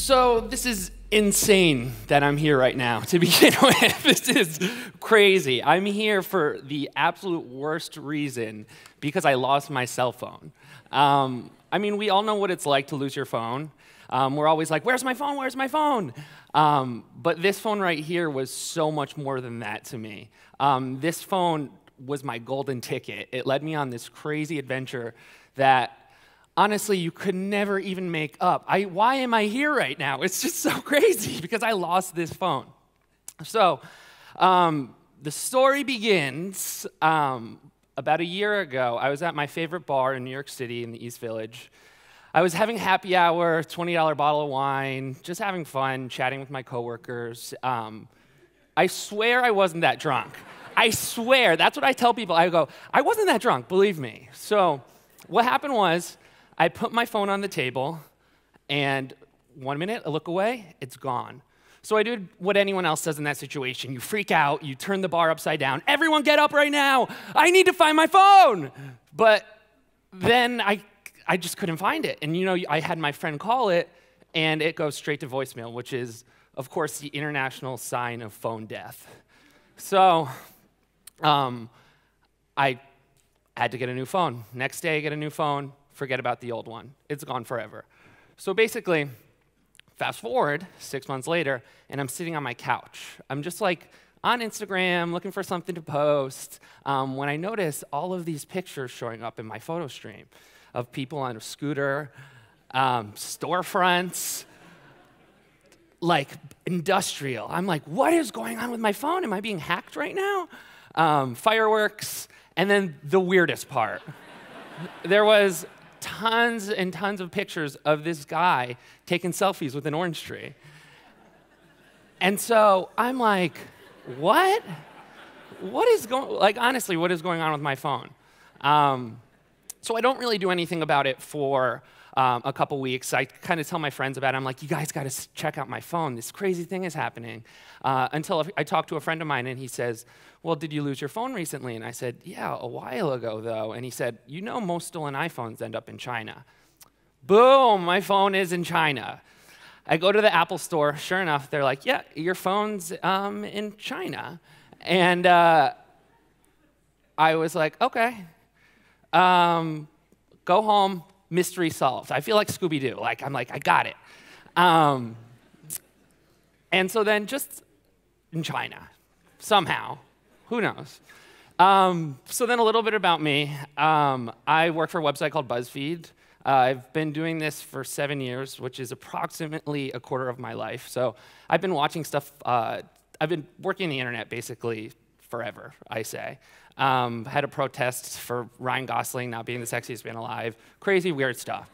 So this is insane that I'm here right now, to begin with. This is crazy. I'm here for the absolute worst reason, because I lost my cell phone. I mean, we all know what it's like to lose your phone. We're always like, where's my phone, where's my phone? But this phone right here was so much more than that to me. This phone was my golden ticket. It led me on this crazy adventure that honestly, you could never even make up. Why am I here right now? It's just so crazy because I lost this phone. So the story begins about a year ago. I was at my favorite bar in New York City in the East Village. I was having happy hour, $20 bottle of wine, just having fun, chatting with my coworkers. I swear I wasn't that drunk. I swear. That's what I tell people. I go, I wasn't that drunk, believe me. So what happened was, I put my phone on the table, and 1 minute, I look away, it's gone. So I did what anyone else does in that situation. You freak out, you turn the bar upside down. Everyone get up right now! I need to find my phone! But then I just couldn't find it. And you know, I had my friend call it, and it goes straight to voicemail, which is, of course, the international sign of phone death. So I had to get a new phone. Next day, I get a new phone. Forget about the old one. It's gone forever. So basically, fast forward 6 months later, and I'm sitting on my couch. I'm just like on Instagram, looking for something to post, when I notice all of these pictures showing up in my photo stream of people on a scooter, storefronts, like industrial. I'm like, what is going on with my phone? Am I being hacked right now? Fireworks, and then the weirdest part. There was tons and tons of pictures of this guy taking selfies with an orange tree. And so I'm like, what? What is going, like honestly, what is going on with my phone? So I don't really do anything about it for a couple weeks. I kind of tell my friends about it. I'm like, you guys got to check out my phone. This crazy thing is happening. Until I talked to a friend of mine, and he says, well, did you lose your phone recently? And I said, yeah, a while ago, though. And he said, you know most stolen iPhones end up in China. Boom, my phone is in China. I go to the Apple store. Sure enough, they're like, yeah, your phone's in China. And I was like, OK. Go home. Mystery solved. I feel like Scooby-Doo. I'm like, I got it. And so then just in China, somehow, who knows? So then a little bit about me. I work for a website called Buzzfeed. I've been doing this for 7 years, which is approximately a quarter of my life. So I've been watching stuff. I've been working the internet basically forever, I say. Had a protest for Ryan Gosling not being the sexiest man alive. Crazy, weird stuff.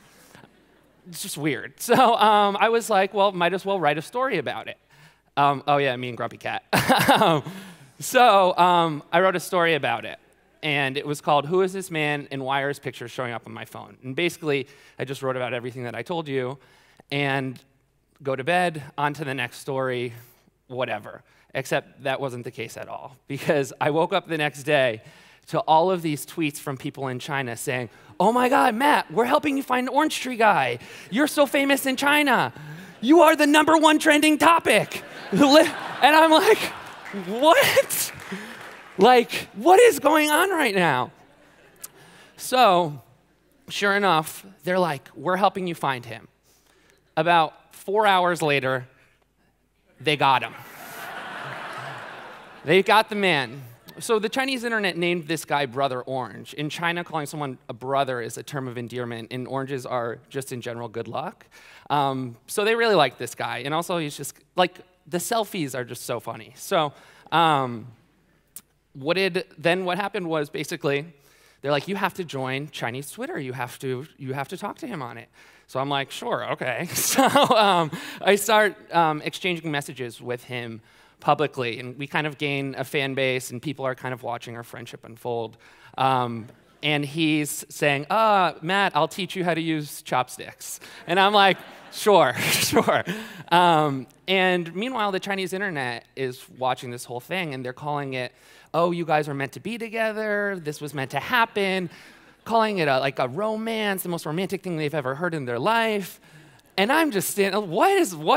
It's just weird. So I was like, well, might as well write a story about it. Oh yeah, me and Grumpy Cat. So I wrote a story about it. And it was called, Who is This Man and Why Are His Pictures Showing Up on My Phone? And basically, I just wrote about everything that I told you, and go to bed, on to the next story, whatever. Except that wasn't the case at all, because I woke up the next day to all of these tweets from people in China saying, oh my God, Matt, we're helping you find an orange tree guy. You're so famous in China. You are the #1 trending topic. And I'm like, what? Like, what is going on right now? So, sure enough, they're like, we're helping you find him. About 4 hours later, they got him. They got the man. So the Chinese internet named this guy Brother Orange. In China, calling someone a brother is a term of endearment, and oranges are just in general good luck. So they really like this guy. And also, he's just, like, the selfies are just so funny. So what happened was basically, they're like, you have to join Chinese Twitter. You have to talk to him on it. So I'm like, sure, OK. So I start exchanging messages with him publicly, and we kind of gain a fan base, and people are kind of watching our friendship unfold. And he's saying, Matt, I'll teach you how to use chopsticks. And I'm like, sure, sure. And meanwhile, the Chinese internet is watching this whole thing, and they're calling it, oh, you guys are meant to be together, this was meant to happen, calling it like a romance, the most romantic thing they've ever heard in their life. And I'm just standing, what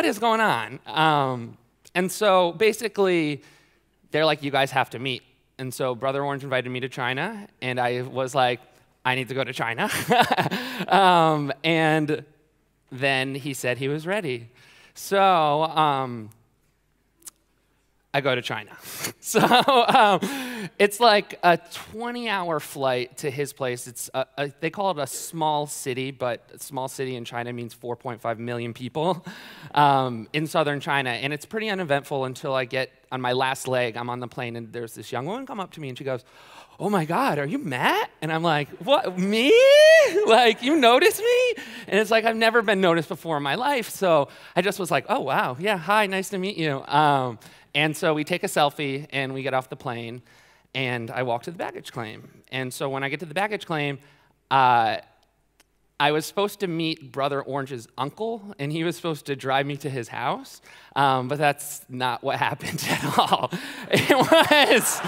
is going on? And so basically, they're like, you guys have to meet. And so Brother Orange invited me to China, and I was like, I need to go to China. And then he said he was ready. So I go to China. So it's like a 20-hour flight to his place. It's they call it a small city, but a small city in China means 4.5 million people in southern China. And it's pretty uneventful until I get on my last leg. I'm on the plane, and there's this young woman come up to me, and she goes, "Oh my God, are you Matt?" And I'm like, "What, me? Like, you noticed me?" And it's like, I've never been noticed before in my life. So I just was like, "Oh, wow, yeah, hi, nice to meet you." And so we take a selfie, and we get off the plane, and I walk to the baggage claim. And so when I get to the baggage claim, I was supposed to meet Brother Orange's uncle, and he was supposed to drive me to his house, but that's not what happened at all. It was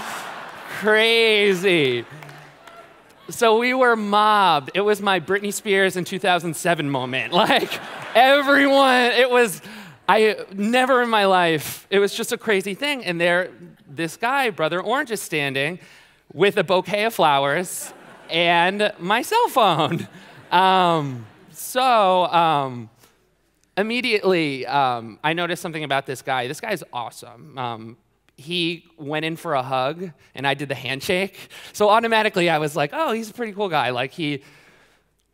crazy. So we were mobbed. It was my Britney Spears in 2007 moment. Like, everyone, never in my life, it was just a crazy thing. And there, this guy, Brother Orange, is standing with a bouquet of flowers and my cell phone. Immediately, I noticed something about this guy. This guy's awesome. He went in for a hug, and I did the handshake. So automatically, I was like, oh, he's a pretty cool guy. Like, he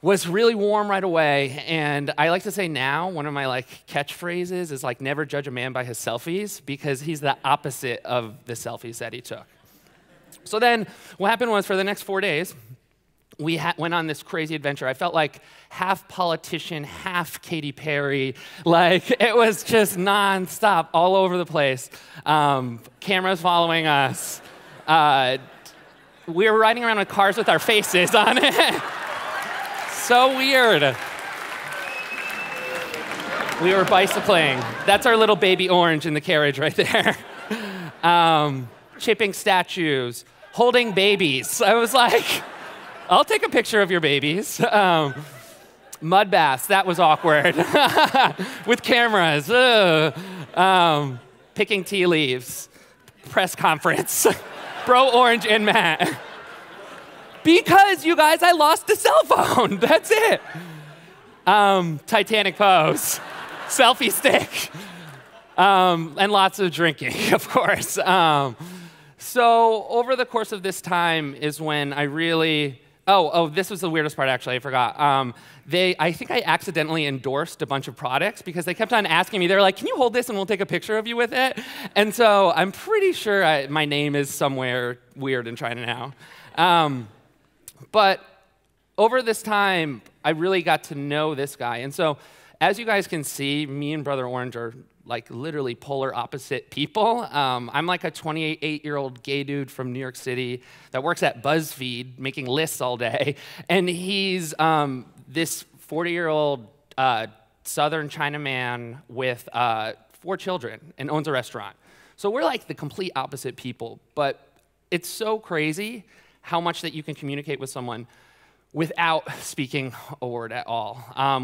was really warm right away. And I like to say now, one of my catchphrases is like, never judge a man by his selfies, because he's the opposite of the selfies that he took. So then what happened was, for the next 4 days, we went on this crazy adventure. I felt like half politician, half Katy Perry. Like, it was just nonstop, all over the place. Cameras following us. We were riding around with cars with our faces on it. So weird. We were bicycling. That's our little baby Orange in the carriage right there. Chipping statues, holding babies. I was like, I'll take a picture of your babies. Mud baths, that was awkward. With cameras. Picking tea leaves. Press conference. Bro Orange and Matt. Because, you guys, I lost the cell phone. That's it. Titanic pose. Selfie stick. And lots of drinking, of course. So over the course of this time is when I really... Oh, this was the weirdest part, actually. I forgot. I think I accidentally endorsed a bunch of products because they kept on asking me. They were like, can you hold this and we'll take a picture of you with it? And so I'm pretty sure my name is somewhere weird in China now. But over this time, I really got to know this guy. And so as you guys can see, me and Brother Orange are like literally polar opposite people. I'm like a 28-year-old gay dude from New York City that works at Buzzfeed making lists all day. And he's this 40-year-old Southern China man with 4 children and owns a restaurant. So we're like the complete opposite people. But it's so crazy how much that you can communicate with someone without speaking a word at all,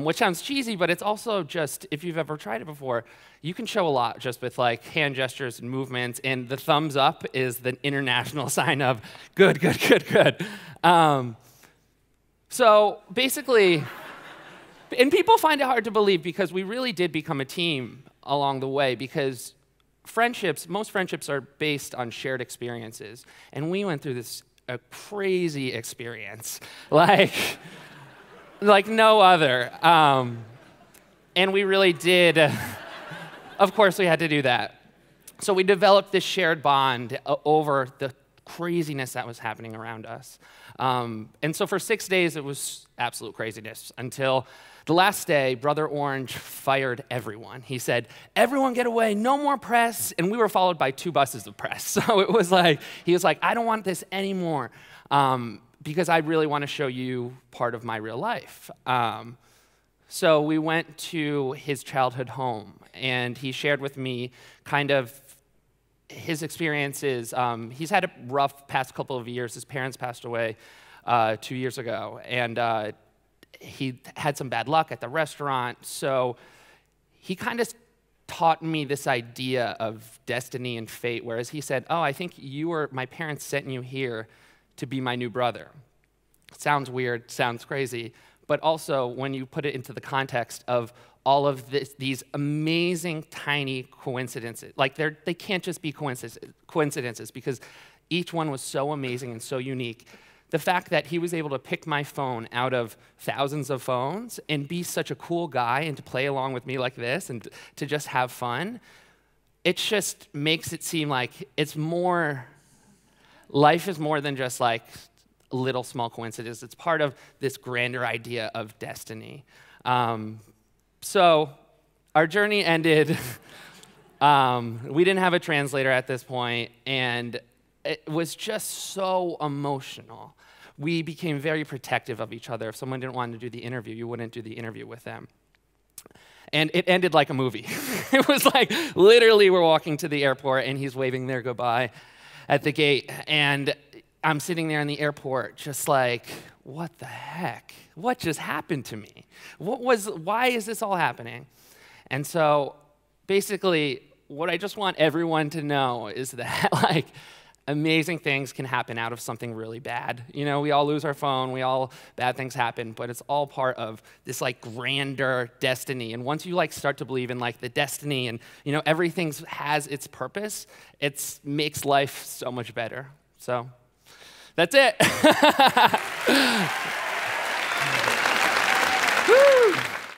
which sounds cheesy, but it's also just, if you've ever tried it before, you can show a lot just with like hand gestures and movements, and the thumbs up is the international sign of good, good, good, good. So basically, and people find it hard to believe because we really did become a team along the way, because most friendships are based on shared experiences, and we went through a crazy experience, like no other. And we really did, of course we had to do that. So we developed this shared bond over the craziness that was happening around us. And so for 6 days, it was absolute craziness until the last day, Brother Orange fired everyone. He said, everyone get away, no more press. And we were followed by 2 buses of press. So it was like, he was like, I don't want this anymore because I really want to show you part of my real life. So we went to his childhood home, and he shared with me kind of his experiences. He's had a rough past couple of years. His parents passed away 2 years ago. And he had some bad luck at the restaurant, so he kind of taught me this idea of destiny and fate, whereas he said, oh, I think my parents sent you here to be my new brother. Sounds weird, sounds crazy, but also when you put it into the context of all of these amazing tiny coincidences, like they can't just be coincidences because each one was so amazing and so unique. The fact that he was able to pick my phone out of thousands of phones and be such a cool guy and to play along with me like this and to just have fun, it just makes it seem like life is more than just like little small coincidences. It's part of this grander idea of destiny. So our journey ended. We didn't have a translator at this point, and it was just so emotional. We became very protective of each other. If someone didn't want to do the interview, you wouldn't do the interview with them. And it ended like a movie. It was like literally we're walking to the airport, and he's waving their goodbye at the gate. And I'm sitting there in the airport just like, what the heck? What just happened to me? Why is this all happening? And so basically, what I just want everyone to know is that like amazing things can happen out of something really bad. You know, we all lose our phone, bad things happen, but it's all part of this like grander destiny. And once you like start to believe in like the destiny and everything has its purpose, it makes life so much better. So that's it. Woo!